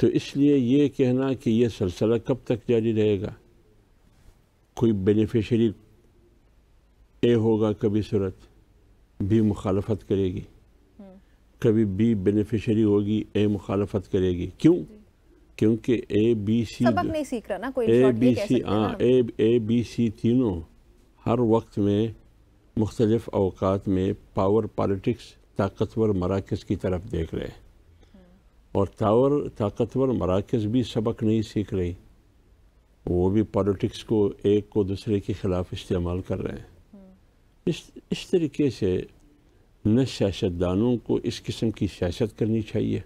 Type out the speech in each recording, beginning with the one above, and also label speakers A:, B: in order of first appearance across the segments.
A: تو اس لیے یہ کہنا کہ یہ سلسلہ کب تک جاری رہے گا، کوئی بینیفیشری اے ہوگا کبھی صورت بی مخالفت کرے گی، کبھی بی بینیفیشری ہوگی اے مخالفت کرے گی. کیوں؟ کیونکہ اے بی سی
B: سبق نہیں سیکھ رہا نا کوئی، یہ کہہ سکتے ہیں نا ہم.
A: اے بی سی تینوں ہر وقت میں مختلف اوقات میں پاور پالیٹکس طاقتور مراکز کی طرف دیکھ رہے ہیں، اور طاقتور مراکز بھی سبق نہیں سیکھ رہی، وہ بھی پالیٹکس کو ایک کو دوسرے کے خلاف استعمال کر رہے ہیں. اس طریقے سے نہ سیاستدانوں کو اس قسم کی سیاست کرنی چاہیے،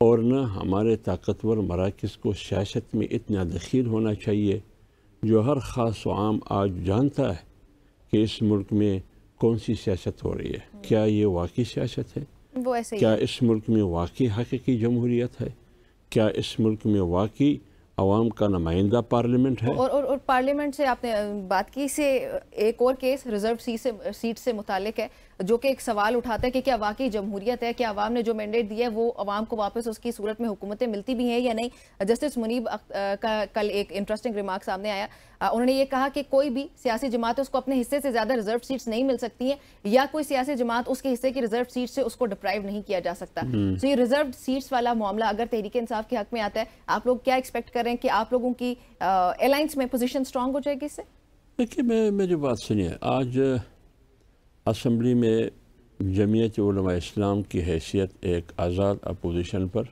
A: اور نہ ہمارے طاقتور مراکز کو سیاست میں اتنا دخیل ہونا چاہیے جو ہر خاص و عام آج جانتا ہے کہ اس ملک میں کون سی سیاست ہو رہی ہے. کیا یہ واقعی سیاست ہے؟
B: وہ ایسے ہی
A: کیا اس ملک میں واقعی حقیقی جمہوریت ہے؟ کیا اس ملک میں واقعی عوام کا نمائندہ پارلیمنٹ ہے؟
B: اور پارلیمنٹ سے آپ نے بات کی، سے ایک اور کیس ریزرو سیٹ سے متعلق ہے جو کہ ایک سوال اٹھاتا ہے کہ کیا واقعی جمہوریت ہے، کیا عوام نے جو مینڈیٹ دیا ہے وہ عوام کو واپس اس کی صورت میں حکومتیں ملتی بھی ہیں یا نہیں. جسٹس منیب کا کل ایک انٹرسٹنگ ریمارک سامنے آیا، انہوں نے یہ کہا کہ کوئی بھی سیاسی جماعت اس کو اپنے حصے سے زیادہ ریزرو سیٹس نہیں مل سکتی ہیں، یا کوئی سیاسی جماعت اس کے حصے کی ریزرو سیٹ سے اس کو ڈپرائیو نہیں کیا جا سکتا. تو یہ ریزرو سیٹس والا معاملہ اگر تحریک انصاف کے حق میں آتا ہے، آپ لوگ کیا ایکسپیکٹ کر رہے ہیں کہ آپ لوگوں کی الائنس میں پوزیشن سٹرونگ ہو جائے گی اس سے؟
A: دیکھیے میری بات سنیے، آج اسمبلی میں جمعیت علماء اسلام کی حیثیت ایک آزاد اپوزیشن پر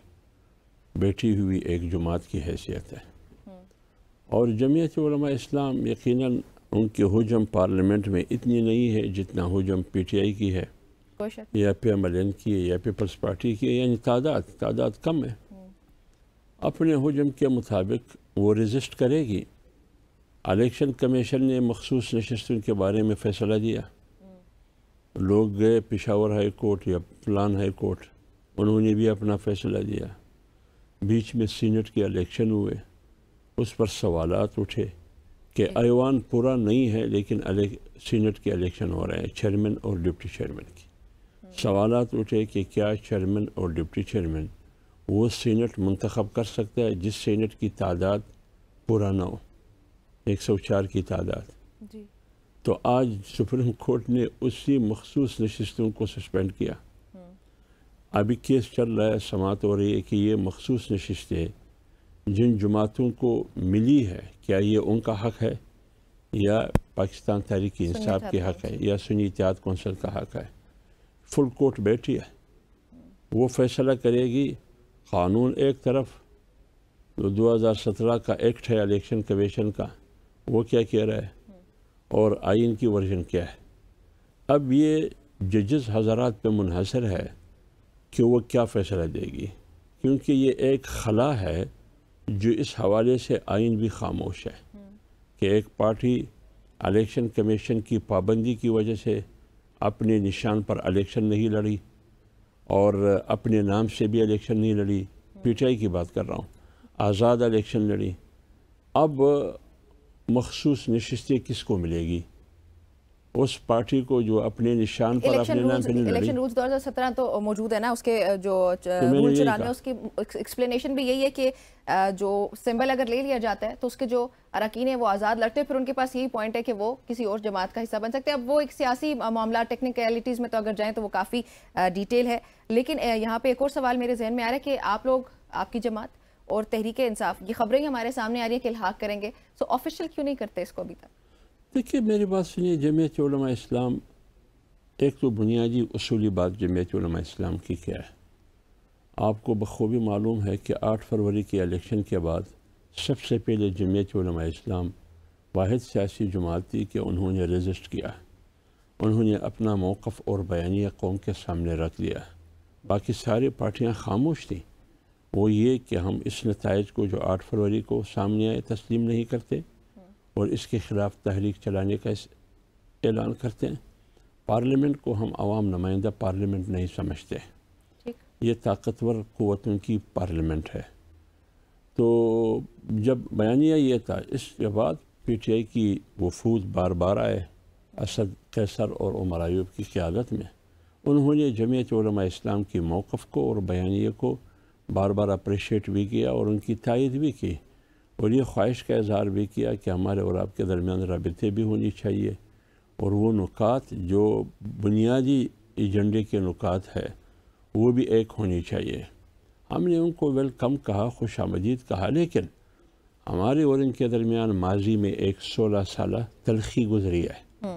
A: بیٹھی ہوئی ایک جماعت کی حیثیت ہے، اور جمعیت علماء اسلام یقیناً ان کی حجم پارلیمنٹ میں اتنی نہیں ہے جتنا حجم پی ٹی آئی کی ہے یا پی ایم ایل این کی ہے یا پیپلز پارٹی کی ہے، یعنی تعداد کم ہے. اپنے حجم کے مطابق وہ ریزسٹ کرے گی. الیکشن کمیشن نے مخصوص نشستوں کے بارے میں فیصلہ دیا، لوگ گئے پشاور ہائی کورٹ یا فلان ہائی کورٹ، انہوں نے بھی اپنا فیصلہ دیا. بیچ میں سینٹ کے الیکشن ہوئے، اس پر سوالات اٹھے کہ ایوان پورا نہیں ہے لیکن سینٹ کے الیکشن ہو رہے ہیں چیئرمین اور ڈپٹی چیئرمین کی. سوالات اٹھے کہ کیا چیئرمین اور ڈپٹی چیئرمین وہ سینٹ منتخب کر سکتا ہے جس سینٹ کی تعداد پورا نہ ہو، 104 کی تعداد. تو آج سپریم کورٹ نے اسی مخصوص نشستوں کو سسپینڈ کیا. ابھی کیس چل رہا ہے، سماعت ہو رہی ہے کہ یہ مخصوص نشستیں جن جماعتوں کو ملی ہے کیا یہ ان کا حق ہے یا پاکستان تحریک انصاف کے حق ہے یا سنی اتحاد کونسل کا حق ہے. فل کورٹ بیٹھی ہے، وہ فیصلہ کرے گی. قانون ایک طرف، 2017 کا ایکٹ ہے الیکشن کمیشن کا، وہ کیا کہہ رہا ہے، اور آئین کی ورژن کیا ہے. اب یہ ججز حضرات پہ منحصر ہے کہ وہ کیا فیصلہ دے گی، کیونکہ یہ ایک خلا ہے جو اس حوالے سے آئین بھی خاموش ہے کہ ایک پارٹی الیکشن کمیشن کی پابندی کی وجہ سے اپنے نشان پر الیکشن نہیں لڑی اور اپنے نام سے بھی الیکشن نہیں لڑی. پی ٹی آئی کی بات کر رہا ہوں، آزاد الیکشن لڑی. اب مخصوص نشستیں کس کو ملے گی؟ اس پارٹی کو جو اپنے نشان پر اپنے نام پہ نہیں لڑی.
B: الیکشن رولز 2017 تو موجود ہے نا، اس کے جو رول 94 اس کی ایکسپلینیشن بھی یہی ہے کہ جو سمبل اگر لے لیا جاتا ہے تو اس کے جو اراکین ہیں وہ آزاد لڑتے ہیں، پھر ان کے پاس یہی پوائنٹ ہے کہ وہ کسی اور جماعت کا حصہ بن سکتے ہیں. اب وہ ایک سیاسی معاملہ ٹیکنیکلٹیز میں تو اگر جائیں تو وہ کافی ڈیٹیل ہے. لیکن یہاں پہ ایک اور سوال میرے ذہن میں آ رہا ہے کہ آپ لوگ، آپ کی جماعت اور تحریک انصاف، یہ خبریں ہمارے سامنے آ رہی ہیں کہ الحاق کریں گے، سو آفیشیل کیوں نہیں کرتے اس کو ابھی تک؟
A: دیکھیے میری بات سنیے، جمعیت علماء اسلام، ایک تو بنیادی اصولی بات جمعیت علماء اسلام کی کیا ہے. آپ کو بخوبی معلوم ہے کہ 8 فروری کے الیکشن کے بعد سب سے پہلے جمعیت علماء اسلام واحد سیاسی جماعت تھی کہ انہوں نے ریزسٹ کیا، انہوں نے اپنا موقف اور بیانیہ قوم کے سامنے رکھ دیا. باقی ساری پارٹیاں خاموش تھیں. وہ یہ کہ ہم اس نتائج کو جو 8 فروری کو سامنے آئے تسلیم نہیں کرتے اور اس کے خلاف تحریک چلانے کا اعلان کرتے ہیں. پارلیمنٹ کو ہم عوام نمائندہ پارلیمنٹ نہیں سمجھتے، یہ طاقتور قوتوں کی پارلیمنٹ ہے. تو جب بیانیہ یہ تھا، اس کے بعد پی ٹی آئی کی وفود بار بار آئے اسد قیصر اور عمر ایوب کی قیادت میں. انہوں نے جمعیت علماء اسلام کی موقف کو اور بیانیے کو بار بار اپریشیٹ بھی کیا اور ان کی تائید بھی کی، اور یہ خواہش کا اظہار بھی کیا کہ ہمارے اور آپ کے درمیان رابطے بھی ہونی چاہیے، اور وہ نکات جو بنیادی ایجنڈے کے نکات ہے وہ بھی ایک ہونی چاہیے۔ ہم نے ان کو ویلکم کہا، خوش آمدید کہا، لیکن ہمارے اور ان کے درمیان ماضی میں ایک 16 سالہ تلخی گزری ہے۔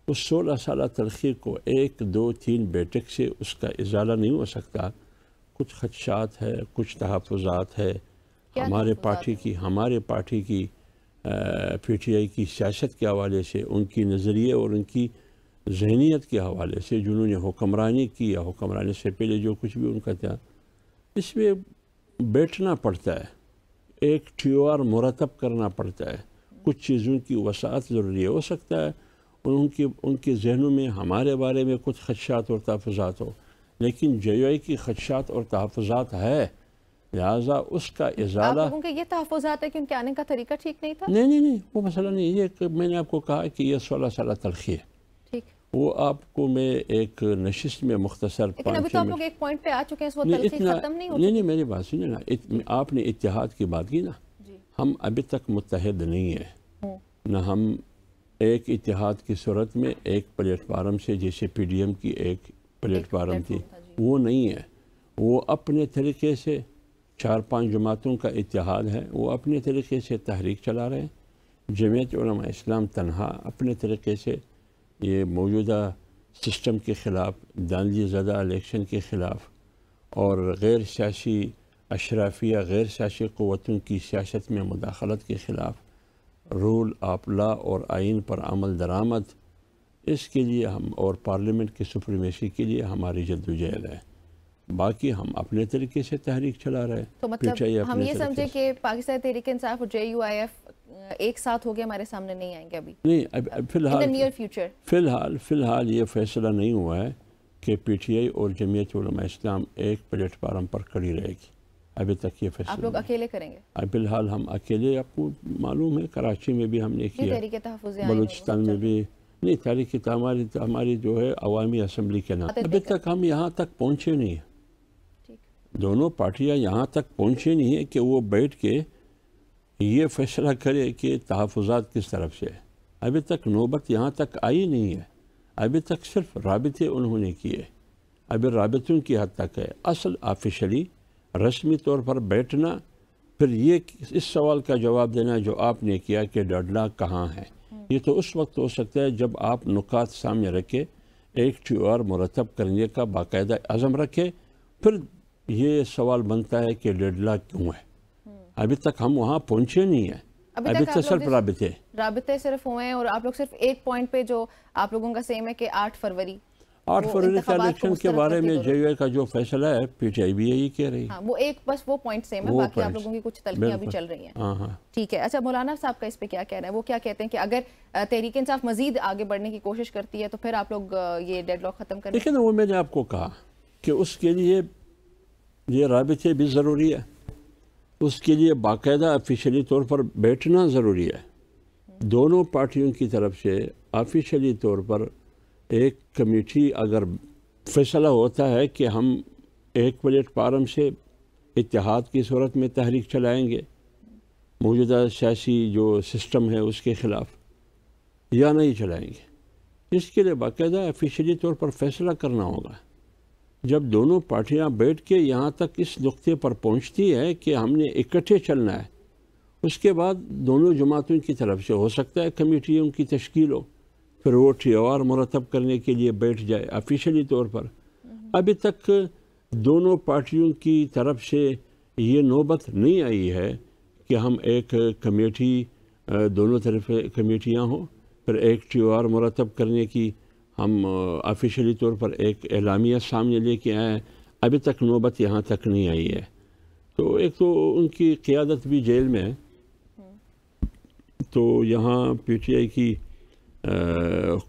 A: اس 16 سالہ تلخی کو 1 2 3 بیٹھک سے اس کا ازالہ نہیں ہو سکتا۔ کچھ خدشات ہے، کچھ تحفظات ہے ہمارے پارٹی کی پی ٹی آئی کی سیاست کے حوالے سے، ان کی نظریے اور ان کی ذہنیت کے حوالے سے، جنہوں نے حکمرانی کی یا حکمرانی سے پہلے جو کچھ بھی ان کا تھا، اس میں بیٹھنا پڑتا ہے، ایک ٹیوار مرتب کرنا پڑتا ہے، کچھ چیزوں کی وسعت ضروری ہے۔ ہو سکتا ہے ان کے ذہنوں میں ہمارے بارے میں کچھ خدشات اور تحفظات ہو، لیکن جے یو آئی کی خدشات اور تحفظات ہے، لہٰذا اس کا ازالہ۔
B: آپ لوگوں کے یہ تحفظات ہے کہ ان کے آنے کا طریقہ ٹھیک نہیں تھا؟
A: نہیں، وہ مسئلہ نہیں، یہ میں نے آپ کو کہا کہ یہ 16 سالہ تلخی ہے،
B: ٹھیک،
A: وہ آپ کو میں ایک نشست میں مختصر
B: لیکن ابھی تو آپ لوگ ایک پوائنٹ پہ آ چکے ہیں، وہ تلخی ختم نہیں ہو چکی۔
A: نہیں میری بات سنیں نا، آپ نے اتحاد کی بات کی نا، ہم ابھی تک متحد نہیں ہیں، نہ ہم ایک اتحاد کی صورت میں ایک پلیٹ فارم سے، جیسے پی ڈی ایم کی ایک پلیٹ فارم تھی، وہ نہیں ہے۔ وہ اپنے طریقے سے 4-5 جماعتوں کا اتحاد ہے، وہ اپنے طریقے سے تحریک چلا رہے ہیں۔ جمعیت علماء اسلام تنہا اپنے طریقے سے یہ موجودہ سسٹم کے خلاف، دانلی زدہ الیکشن کے خلاف، اور غیر سیاسی اشرافیہ، غیر سیاسی قوتوں کی سیاست میں مداخلت کے خلاف، رول آف لا اور آئین پر عمل درآمد، اس کے لیے ہم، اور پارلیمنٹ کی سپریمیسی کے لیے ہماری جدوجہد ہے۔ باقی ہم اپنے طریقے سے تحریک چلا رہے ہیں۔
B: تو مطلب ہم یہ سمجھیں کہ پاکستان تحریک انصاف اور جے یو آئی ایف ایک ساتھ ہو کے ہمارے سامنے نہیں آئیں گے ابھی؟
A: نہیں، فی الحال یہ فیصلہ نہیں ہوا ہے کہ پی ٹی آئی اور جمعیت علماء اسلام ایک پلیٹ فارم پر کھڑی رہے گی، ابھی تک یہ فیصلہ۔
B: آپ لوگ اکیلے کریں گے؟
A: فی الحال ہم اکیلے، آپ کو معلوم ہے کراچی میں بھی ہم نے کیا، بلوچستان میں بھی نہیں، تحریک ہماری جو ہے عوامی اسمبلی کے نام، ابھی تک ہم یہاں تک پہنچے نہیں ہیں، دونوں پارٹیاں یہاں تک پہنچے نہیں ہیں کہ وہ بیٹھ کے یہ فیصلہ کرے کہ تحفظات کس طرف سے ہے۔ ابھی تک نوبت یہاں تک آئی نہیں ہے، ابھی تک صرف رابطے انہوں نے کیے، ابھی رابطوں کی حد تک ہے۔ اصل آفیشلی رسمی طور پر بیٹھنا، پھر یہ اس سوال کا جواب دینا جو آپ نے کیا کہ ڈیڈ لاک کہاں ہے، یہ تو اس وقت ہو سکتا ہے جب آپ نکات سامنے رکھے، ایک ٹیوار مرتب کرنے کا باقاعدہ عزم رکھے، پھر یہ سوال بنتا ہے کہ ڈیڈ لاک کیوں ہے۔ ابھی تک ہم وہاں پہنچے نہیں ہیں، ابھی تک صرف
B: رابطے صرف ہوئے ہیں، اور آپ لوگ صرف ایک پوائنٹ پہ جو آپ لوگوں کا سیم ہے کہ 8 فروری
A: کے الیکشن کے بارے میں جے یو آئی کا جو فیصلہ ہے، پی ٹی آئی بھی یہی کہہ رہی ہے،
B: وہ ایک بس وہ پوائنٹ سیم ہے، باقی آپ لوگوں کی کچھ تلخیاں بھی چل رہی ہیں۔ ٹھیک ہے، اچھا مولانا صاحب کا اس پہ کیا کہنا ہے؟ وہ کیا کہتے ہیں کہ اگر تحریک انصاف مزید آگے بڑھنے کی کوشش کرتی ہے تو پھر آپ لوگ یہ ڈیڈ لاک ختم کریں؟
A: لیکن وہ میں نے آپ کو کہا کہ اس کے لیے یہ رابطے بھی ضروری ہے، اس کے لیے باقاعدہ آفیشلی طور پر بیٹھنا ضروری ہے۔ دونوں پارٹیوں کی طرف سے آفیشلی طور پر ایک کمیٹی، اگر فیصلہ ہوتا ہے کہ ہم ایک پلیٹ فارم سے اتحاد کی صورت میں تحریک چلائیں گے موجودہ سیاسی جو سسٹم ہے اس کے خلاف، یا نہیں چلائیں گے، اس کے لیے باقاعدہ آفیشلی طور پر فیصلہ کرنا ہوگا۔ جب دونوں پارٹیاں بیٹھ کے یہاں تک اس نقطے پر پہنچتی ہے کہ ہم نے اکٹھے چلنا ہے، اس کے بعد دونوں جماعتوں کی طرف سے ہو سکتا ہے کمیٹیوں کی تشکیل ہو، پھر وہ ٹیوار مرتب کرنے کے لیے بیٹھ جائے آفیشلی طور پر۔ ابھی تک دونوں پارٹیوں کی طرف سے یہ نوبت نہیں آئی ہے کہ ہم ایک کمیٹی، دونوں طرف کمیٹیاں ہوں، پھر ایک ٹیوار مرتب کرنے کی ہم آفیشلی طور پر ایک اعلامیہ سامنے لے کے آئے، ابھی تک نوبت یہاں تک نہیں آئی ہے۔ تو ایک تو ان کی قیادت بھی جیل میں ہے، تو یہاں پی ٹی آئی کی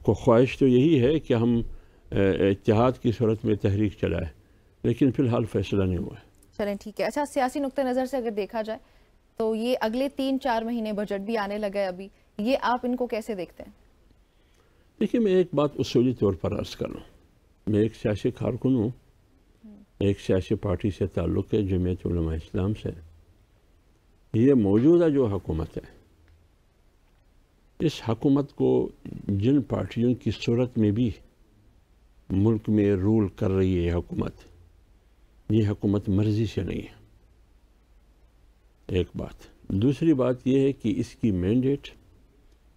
A: خواہش تو یہی ہے کہ ہم اتحاد کی صورت میں تحریک چلائے، لیکن فی الحال فیصلہ نہیں ہوا ہے۔
B: چلیں ٹھیک ہے، اچھا سیاسی نقطہ نظر سے اگر دیکھا جائے تو یہ اگلے 3-4 مہینے بجٹ بھی آنے لگا ہے ابھی، یہ آپ ان کو کیسے دیکھتے ہیں؟
A: دیکھیے، میں ایک بات اصولی طور پر عرض کر رہا ہوں، میں ایک سیاسی کارکن ہوں، ایک سیاسی پارٹی سے تعلق ہے، جمعیت علماء اسلام سے۔ یہ موجودہ جو حکومت ہے، اس حکومت کو جن پارٹیوں کی صورت میں بھی ملک میں رول کر رہی ہے یہ حکومت مرضی سے نہیں ہے، ایک بات۔ دوسری بات یہ ہے کہ اس کی مینڈیٹ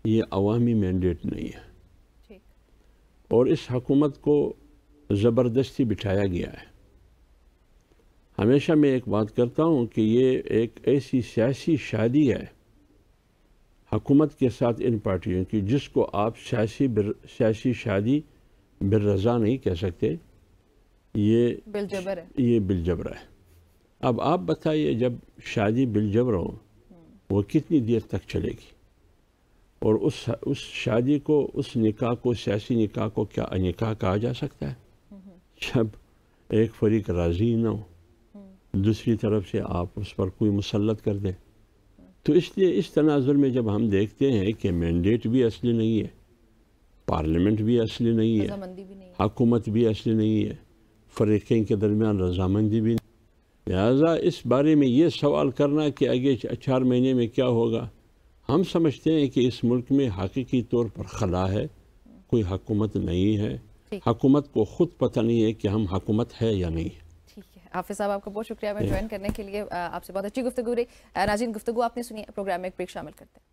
A: یہ عوامی مینڈیٹ نہیں ہے، اور اس حکومت کو زبردستی بٹھایا گیا ہے۔ ہمیشہ میں ایک بات کرتا ہوں کہ یہ ایک ایسی سیاسی شادی ہے حکومت کے ساتھ ان پارٹیوں کی، جس کو آپ سیاسی شادی بالرضا نہیں کہہ سکتے، یہ بالجبر ہے۔ اب آپ بتائیے، جب شادی بالجبر ہو وہ کتنی دیر تک چلے گی؟ اور اس شادی کو، اس نکاح کو، سیاسی نکاح کو کیا نکاح کہا جا سکتا ہے جب ایک فریق راضی نہ ہو، دوسری طرف سے آپ اس پر کوئی مسلط کر دیں؟ تو اس لیے اس تناظر میں جب ہم دیکھتے ہیں کہ مینڈیٹ بھی اصلی نہیں ہے، پارلیمنٹ بھی اصلی نہیں ہے، حکومت بھی اصلی نہیں ہے، فریقین کے درمیان رضامندی بھی نہیں، لہٰذا اس بارے میں یہ سوال کرنا کہ آگے 4 مہینے میں کیا ہوگا، ہم سمجھتے ہیں کہ اس ملک میں حقیقی طور پر خلا ہے، کوئی حکومت نہیں ہے، حکومت کو خود پتہ نہیں ہے کہ ہم حکومت ہے یا نہیں ہے۔
B: ٹھیک ہے، حافظ صاحب آپ کا بہت شکریہ ہمیں جوائن کرنے کے لیے، آپ سے بہت اچھی گفتگو رہی۔ ناظرین، گفتگو آپ نے سنی، پروگرام میں ایک بریک شامل کرتے ہیں۔